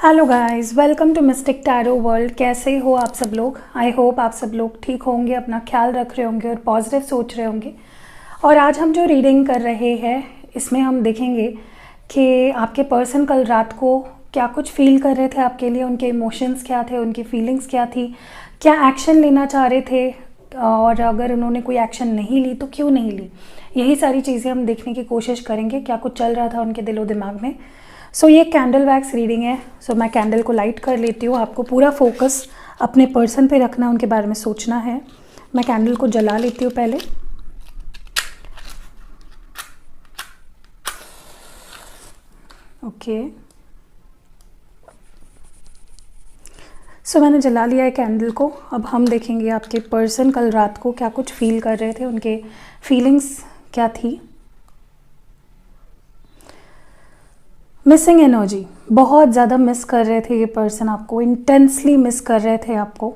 Hello guys, welcome to Mystic Tarot World. कैसे हो आप सब लोग? आई होप आप सब लोग ठीक होंगे, अपना ख्याल रख रहे होंगे और पॉजिटिव सोच रहे होंगे। और आज हम जो रीडिंग कर रहे हैं इसमें हम देखेंगे कि आपके पर्सन कल रात को क्या कुछ फील कर रहे थे आपके लिए, उनके इमोशंस क्या थे, उनकी फीलिंग्स क्या थी, क्या एक्शन लेना चाह रहे थे, और अगर उन्होंने कोई एक्शन नहीं ली तो क्यों नहीं ली। यही सारी चीज़ें हम देखने की कोशिश करेंगे, क्या कुछ चल रहा था उनके दिलो दिमाग में। ये कैंडल वैक्स रीडिंग है। मैं कैंडल को लाइट कर लेती हूँ। आपको पूरा फोकस अपने पर्सन पे रखना, उनके बारे में सोचना है। मैं कैंडल को जला लेती हूँ पहले। ओके, मैंने जला लिया है कैंडल को। अब हम देखेंगे आपके पर्सन कल रात को क्या कुछ फील कर रहे थे, उनके फीलिंग्स क्या थी। मिसिंग एनर्जी, बहुत ज़्यादा मिस कर रहे थे ये पर्सन आपको, इंटेंसली मिस कर रहे थे आपको,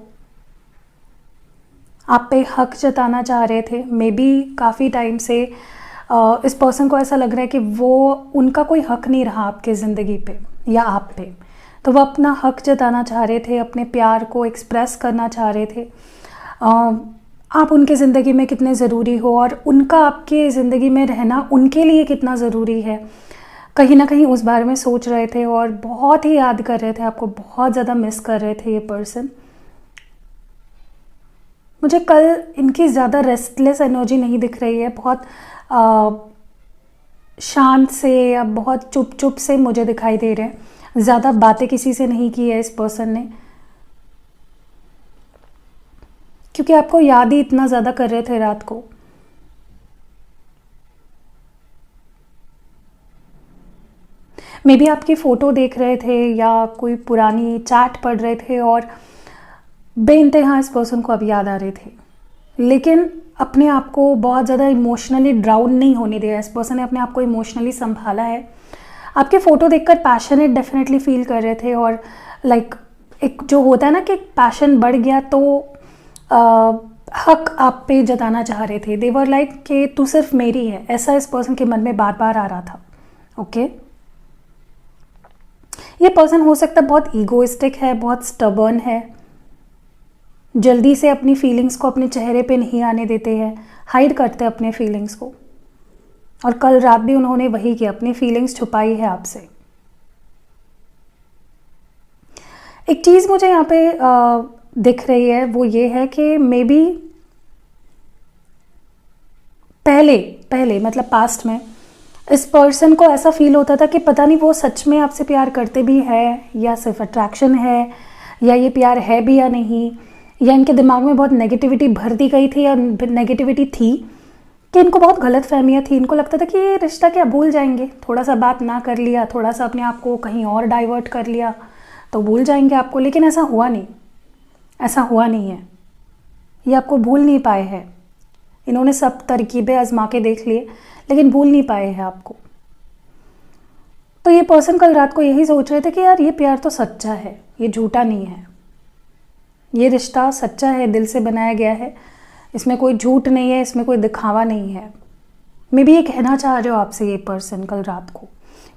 आप पे हक जताना चाह रहे थे। मे बी काफ़ी टाइम से इस पर्सन को ऐसा लग रहा है कि वो उनका कोई हक नहीं रहा आपके ज़िंदगी पे या आप पे, तो वो अपना हक जताना चाह रहे थे, अपने प्यार को एक्सप्रेस करना चाह रहे थे। आप उनके ज़िंदगी में कितने ज़रूरी हो और उनका आपके ज़िंदगी में रहना उनके लिए कितना ज़रूरी है, कहीं ना कहीं उस बारे में सोच रहे थे और बहुत ही याद कर रहे थे आपको, बहुत ज़्यादा मिस कर रहे थे ये पर्सन। मुझे कल इनकी ज़्यादा रेस्टलेस एनर्जी नहीं दिख रही है, बहुत शांत से या बहुत चुप चुप से मुझे दिखाई दे रहे हैं। ज़्यादा बातें किसी से नहीं की है इस पर्सन ने, क्योंकि आपको याद ही इतना ज़्यादा कर रहे थे रात को। मे बी आपकी फ़ोटो देख रहे थे या कोई पुरानी चैट पढ़ रहे थे और बेइंतहा इस पर्सन को अब याद आ रहे थे, लेकिन अपने आप को बहुत ज़्यादा इमोशनली ड्राउन नहीं होने दिया। इस पर्सन ने अपने आप को इमोशनली संभाला है। आपके फ़ोटो देखकर पैशनेट डेफिनेटली फील कर रहे थे और लाइक एक जो होता है ना कि पैशन बढ़ गया तो हक आप पे जताना चाह रहे थे। देवर लाइक कि तू सिर्फ मेरी है, ऐसा इस पर्सन के मन में बार बार आ रहा था। ओके, ये पर्सन हो सकता है बहुत ईगोइस्टिक है, बहुत स्टबर्न है, जल्दी से अपनी फीलिंग्स को अपने चेहरे पे नहीं आने देते हैं, हाइड करते हैं अपने फीलिंग्स को। और कल रात भी उन्होंने वही किया, अपनी फीलिंग्स छुपाई है आपसे। एक चीज़ मुझे यहाँ पे दिख रही है, वो ये है कि मे बी पहले मतलब पास्ट में इस पर्सन को ऐसा फील होता था कि पता नहीं वो सच में आपसे प्यार करते भी है या सिर्फ अट्रैक्शन है, या ये प्यार है भी या नहीं, या इनके दिमाग में बहुत नेगेटिविटी भर दी गई थी या नेगेटिविटी थी कि इनको बहुत गलत फहमियाँ थी। इनको लगता था कि ये रिश्ता क्या भूल जाएंगे, थोड़ा सा बात ना कर लिया, थोड़ा सा अपने आप को कहीं और डाइवर्ट कर लिया तो भूल जाएंगे आपको। लेकिन ऐसा हुआ नहीं, ऐसा हुआ नहीं है। ये आपको भूल नहीं पाए हैं। इन्होंने सब तरकीबें आजमा के देख लिए लेकिन भूल नहीं पाए हैं आपको। तो ये पर्सन कल रात को यही सोच रहे थे कि यार ये प्यार तो सच्चा है, ये झूठा नहीं है, ये रिश्ता सच्चा है, दिल से बनाया गया है, इसमें कोई झूठ नहीं है, इसमें कोई दिखावा नहीं है। मैं भी ये कहना चाह रहे हो आपसे ये पर्सन कल रात को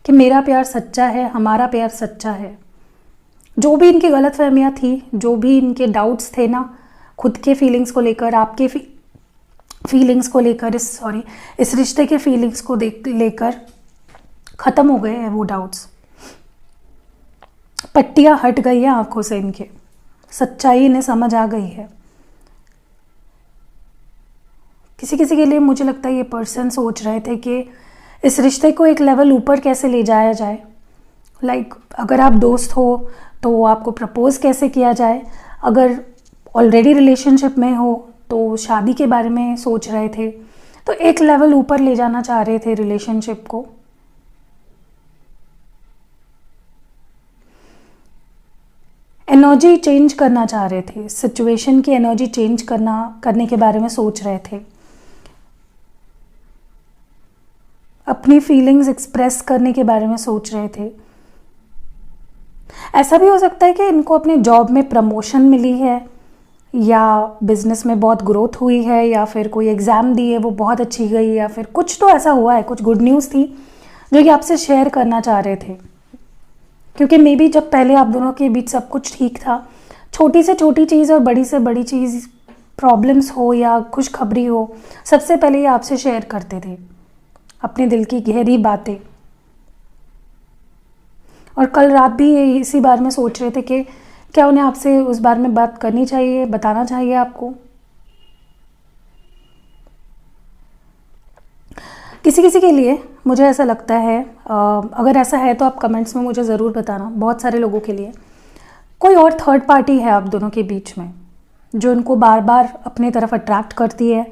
कि मेरा प्यार सच्चा है, हमारा प्यार सच्चा है। जो भी इनकी गलतफहमियां थी, जो भी इनके डाउट्स थे ना, खुद के फीलिंग्स को लेकर, आपके फीलिंग्स को लेकर, इस रिश्ते के फीलिंग्स को लेकर ख़त्म हो गए हैं वो डाउट्स। पट्टियाँ हट गई हैं आंखों से, इनके सच्चाई इन्हें समझ आ गई है। किसी किसी के लिए मुझे लगता है ये पर्सन सोच रहे थे कि इस रिश्ते को एक लेवल ऊपर कैसे ले जाया जाए। लाइक अगर आप दोस्त हो तो आपको प्रपोज कैसे किया जाए, अगर ऑलरेडी रिलेशनशिप में हो तो शादी के बारे में सोच रहे थे। तो एक लेवल ऊपर ले जाना चाह रहे थे रिलेशनशिप को। एनर्जी चेंज करना चाह रहे थे, सिचुएशन की एनर्जी चेंज करने के बारे में सोच रहे थे, अपनी फीलिंग्स एक्सप्रेस करने के बारे में सोच रहे थे। ऐसा भी हो सकता है कि इनको अपने जॉब में प्रमोशन मिली है, या बिजनेस में बहुत ग्रोथ हुई है, या फिर कोई एग्ज़ाम दी है वो बहुत अच्छी गई, या फिर कुछ तो ऐसा हुआ है, कुछ गुड न्यूज़ थी जो कि आपसे शेयर करना चाह रहे थे। क्योंकि मे बी जब पहले आप दोनों के बीच सब कुछ ठीक था, छोटी से छोटी चीज़ और बड़ी से बड़ी चीज़, प्रॉब्लम्स हो या खुशखबरी हो, सबसे पहले ये आपसे शेयर करते थे अपने दिल की गहरी बातें। और कल रात भी ये इसी बारे में सोच रहे थे कि क्या उन्हें आपसे उस बारे में बात करनी चाहिए, बताना चाहिए आपको। किसी किसी के लिए मुझे ऐसा लगता है, अगर ऐसा है तो आप कमेंट्स में मुझे ज़रूर बताना, बहुत सारे लोगों के लिए कोई और थर्ड पार्टी है आप दोनों के बीच में, जो इनको बार बार अपनी तरफ अट्रैक्ट करती है,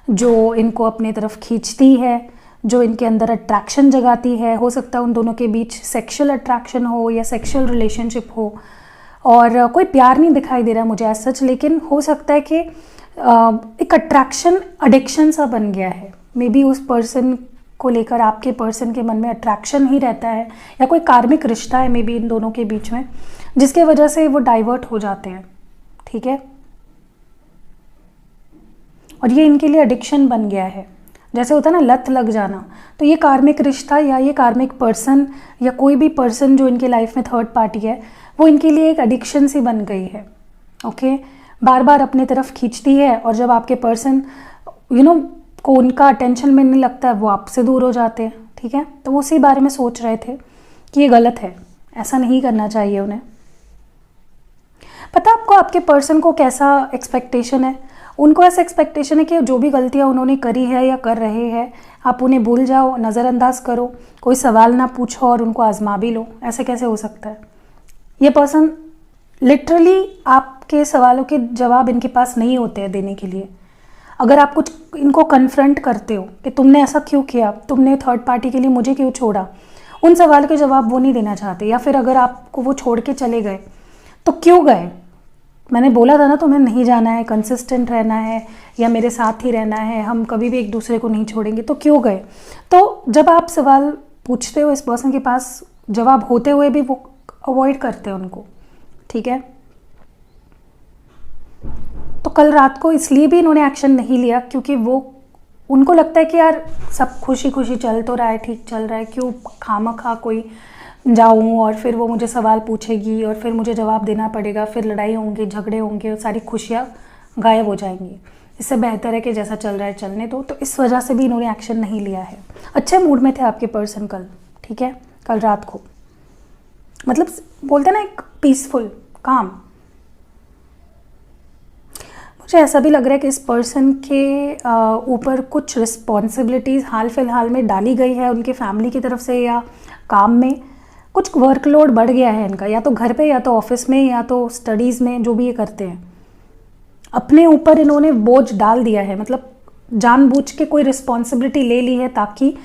जो इनको अपनी तरफ खींचती है, जो इनके अंदर अट्रैक्शन जगाती है। हो सकता है उन दोनों के बीच सेक्सुअल अट्रैक्शन हो या सेक्सुअल रिलेशनशिप हो, और कोई प्यार नहीं दिखाई दे रहा है मुझे एज सच, लेकिन हो सकता है कि एक अट्रैक्शन एडिक्शन सा बन गया है। मे बी उस पर्सन को लेकर आपके पर्सन के मन में अट्रैक्शन ही रहता है, या कोई कार्मिक रिश्ता है मे बी इन दोनों के बीच में, जिसके वजह से वो डाइवर्ट हो जाते हैं। ठीक है, और ये इनके लिए एडिक्शन बन गया है, जैसे होता है ना लत लग जाना। तो ये कार्मिक रिश्ता या ये कार्मिक पर्सन या कोई भी पर्सन जो इनके लाइफ में थर्ड पार्टी है, वो इनके लिए एक एडिक्शन सी बन गई है। ओके, बार बार अपने तरफ खींचती है, और जब आपके पर्सन को उनका अटेंशन मिलने लगता है, वो आपसे दूर हो जाते हैं। ठीक है, तो वो उसी बारे में सोच रहे थे कि ये गलत है, ऐसा नहीं करना चाहिए उन्हें। पता आपको आपके पर्सन को कैसा एक्सपेक्टेशन है? उनको ऐसा एक्सपेक्टेशन है कि जो भी गलतियां उन्होंने करी है या कर रहे हैं, आप उन्हें भूल जाओ, नज़रअंदाज करो, कोई सवाल ना पूछो और उनको आजमा भी लो। ऐसे कैसे हो सकता है? ये पर्सन लिटरली आपके सवालों के जवाब इनके पास नहीं होते हैं देने के लिए। अगर आप कुछ इनको कन्फ्रंट करते हो कि तुमने ऐसा क्यों किया, तुमने थर्ड पार्टी के लिए मुझे क्यों छोड़ा, उन सवाल के जवाब वो नहीं देना चाहते। या फिर अगर आपको वो छोड़ के चले गए तो क्यों गए? मैंने बोला था ना तुम्हें नहीं जाना है, कंसिस्टेंट रहना है या मेरे साथ ही रहना है, हम कभी भी एक दूसरे को नहीं छोड़ेंगे, तो क्यों गए? तो जब आप सवाल पूछते हो इस पर्सन के पास जवाब होते हुए भी वो अवॉइड करते हैं उनको। ठीक है, तो कल रात को इसलिए भी इन्होंने एक्शन नहीं लिया क्योंकि वो उनको लगता है कि यार सब खुशी खुशी चल तो रहा है, ठीक चल रहा है, क्यों खामखा कोई जाऊं और फिर वो मुझे सवाल पूछेगी और फिर मुझे जवाब देना पड़ेगा, फिर लड़ाई होंगी, झगड़े होंगे और सारी खुशियाँ गायब हो जाएंगी। इससे बेहतर है कि जैसा चल रहा है चलने दो। तो इस वजह से भी इन्होंने एक्शन नहीं लिया है। अच्छे मूड में थे आपके पर्सन कल। ठीक है, कल रात को मतलब बोलते ना एक पीसफुल काम। मुझे ऐसा भी लग रहा है कि इस पर्सन के ऊपर कुछ रिस्पॉन्सिबिलिटीज़ हाल फिलहाल में डाली गई है उनके फैमिली की तरफ से, या काम में कुछ वर्कलोड बढ़ गया है इनका, या तो घर पे या तो ऑफिस में या तो स्टडीज़ में, जो भी ये करते हैं अपने ऊपर इन्होंने बोझ डाल दिया है। मतलब जानबूझ के कोई रिस्पॉन्सिबिलिटी ले ली है ताकि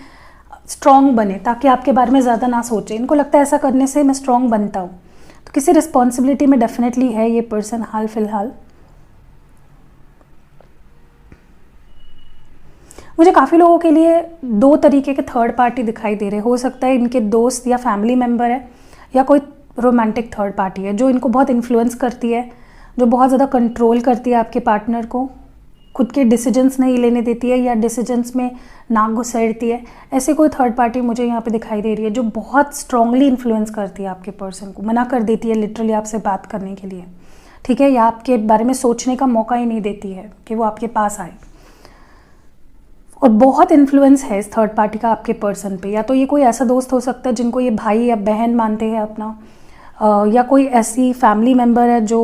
स्ट्रॉन्ग बने, ताकि आपके बारे में ज़्यादा ना सोचे। इनको लगता है ऐसा करने से मैं स्ट्रॉन्ग बनता हूँ। तो किसी रिस्पॉन्सिबिलिटी में डेफिनेटली है ये पर्सन हाल फिलहाल। मुझे काफ़ी लोगों के लिए दो तरीके के थर्ड पार्टी दिखाई दे रहे हैं। हो सकता है इनके दोस्त या फैमिली मेम्बर है, या कोई रोमांटिक थर्ड पार्टी है जो इनको बहुत इन्फ्लुएंस करती है, जो बहुत ज़्यादा कंट्रोल करती है आपके पार्टनर को, खुद के डिसीजंस नहीं लेने देती है या डिसीजंस में नाक घुसेड़ती है। ऐसे कोई थर्ड पार्टी मुझे यहाँ पे दिखाई दे रही है जो बहुत स्ट्रांगली इन्फ्लुएंस करती है आपके पर्सन को, मना कर देती है लिटरली आपसे बात करने के लिए। ठीक है, या आपके बारे में सोचने का मौका ही नहीं देती है कि वो आपके पास आए। और बहुत इन्फ्लुएंस है इस थर्ड पार्टी का आपके पर्सन पे। या तो ये कोई ऐसा दोस्त हो सकता है जिनको ये भाई या बहन मानते हैं अपना, या कोई ऐसी फैमिली मेम्बर है जो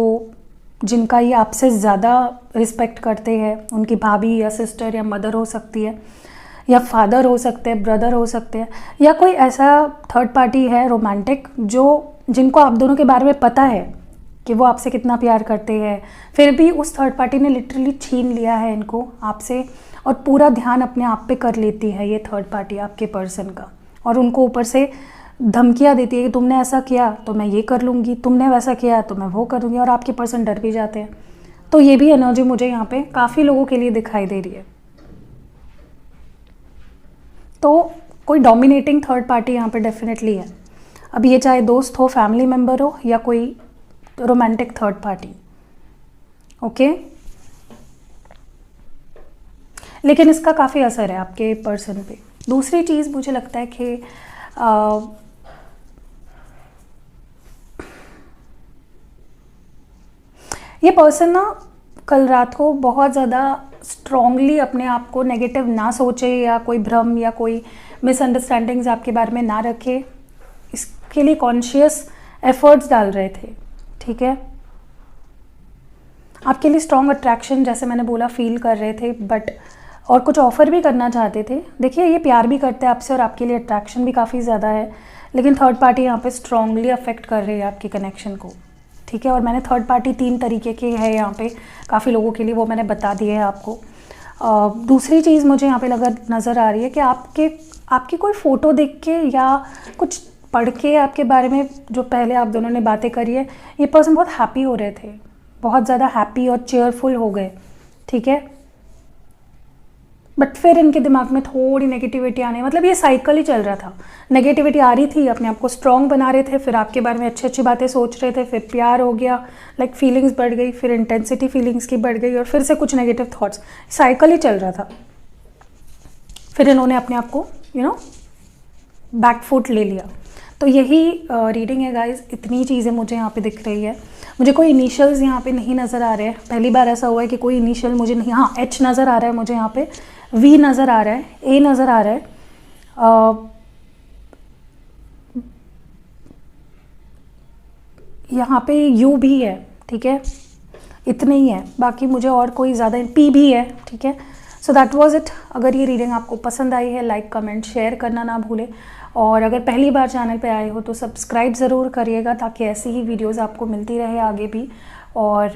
जिनका ये आपसे ज़्यादा रिस्पेक्ट करते हैं, उनकी भाभी या सिस्टर या मदर हो सकती है, या फादर हो सकते हैं, ब्रदर हो सकते हैं, या कोई ऐसा थर्ड पार्टी है रोमांटिक जिनको आप दोनों के बारे में पता है कि वो आपसे कितना प्यार करते हैं, फिर भी उस थर्ड पार्टी ने लिटरली छीन लिया है इनको आपसे, और पूरा ध्यान अपने आप पे कर लेती है ये थर्ड पार्टी आपके पर्सन का, और उनको ऊपर से धमकियाँ देती है कि तुमने ऐसा किया तो मैं ये कर लूँगी, तुमने वैसा किया तो मैं वो कर लूँगी, और आपके पर्सन डर भी जाते हैं। तो ये भी एनर्जी मुझे यहाँ पे काफ़ी लोगों के लिए दिखाई दे रही है। तो कोई डोमिनेटिंग थर्ड पार्टी यहाँ पे डेफिनेटली है। अब ये चाहे दोस्त हो, फैमिली मेम्बर हो, या कोई रोमांटिक थर्ड पार्टी। ओके, लेकिन इसका काफ़ी असर है आपके पर्सन पे। दूसरी चीज़ मुझे लगता है कि ये पर्सन ना कल रात को बहुत ज़्यादा स्ट्रांगली अपने आप को नेगेटिव ना सोचे या कोई भ्रम या कोई मिसअंडरस्टैंडिंग्स आपके बारे में ना रखे, इसके लिए कॉन्शियस एफर्ट्स डाल रहे थे, ठीक है। आपके लिए स्ट्रॉन्ग अट्रैक्शन जैसे मैंने बोला फील कर रहे थे, बट और कुछ ऑफ़र भी करना चाहते थे। देखिए ये प्यार भी करते हैं आपसे और आपके लिए अट्रैक्शन भी काफ़ी ज़्यादा है, लेकिन थर्ड पार्टी यहाँ पे स्ट्रांगली अफेक्ट कर रही है आपकी कनेक्शन को, ठीक है। और मैंने थर्ड पार्टी 3 तरीके के है यहाँ पे काफ़ी लोगों के लिए, वो मैंने बता दिए है आपको। दूसरी चीज़ मुझे यहाँ पे नज़र आ रही है कि आपकी कोई फ़ोटो देख के या कुछ पढ़ के आपके बारे में जो पहले आप दोनों ने बातें करी है, ये पर्सन बहुत हैप्पी हो रहे थे, बहुत ज़्यादा हैप्पी और चेयरफुल हो गए, ठीक है। बट फिर इनके दिमाग में थोड़ी नेगेटिविटी आने, मतलब ये साइकिल ही चल रहा था। नेगेटिविटी आ रही थी, अपने आप को स्ट्रॉन्ग बना रहे थे, फिर आपके बारे में अच्छी अच्छी बातें सोच रहे थे, फिर प्यार हो गया, लाइक फीलिंग्स बढ़ गई, फिर इंटेंसिटी फीलिंग्स की बढ़ गई और फिर से कुछ नेगेटिव थॉट्स, साइकिल ही चल रहा था। फिर इन्होंने अपने आप को बैक फुट ले लिया। तो यही रीडिंग है गाइज, इतनी चीज़ें मुझे यहाँ पे दिख रही है। मुझे कोई इनिशियल्स यहाँ पे नहीं नज़र आ रहे हैं, पहली बार ऐसा हुआ है कि कोई इनिशियल मुझे नहीं, हाँ एच नज़र आ रहा है मुझे यहाँ पे, वी नज़र आ रहा है, ए नज़र आ रहा है, यहाँ पे यू भी है, ठीक है, इतने ही है, बाकी मुझे और कोई ज़्यादा, पी भी है, ठीक है। So that was it. अगर ये रीडिंग आपको पसंद आई है, लाइक कमेंट शेयर करना ना भूलें, और अगर पहली बार चैनल पे आए हो तो सब्सक्राइब ज़रूर करिएगा ताकि ऐसी ही वीडियोज़ आपको मिलती रहे आगे भी। और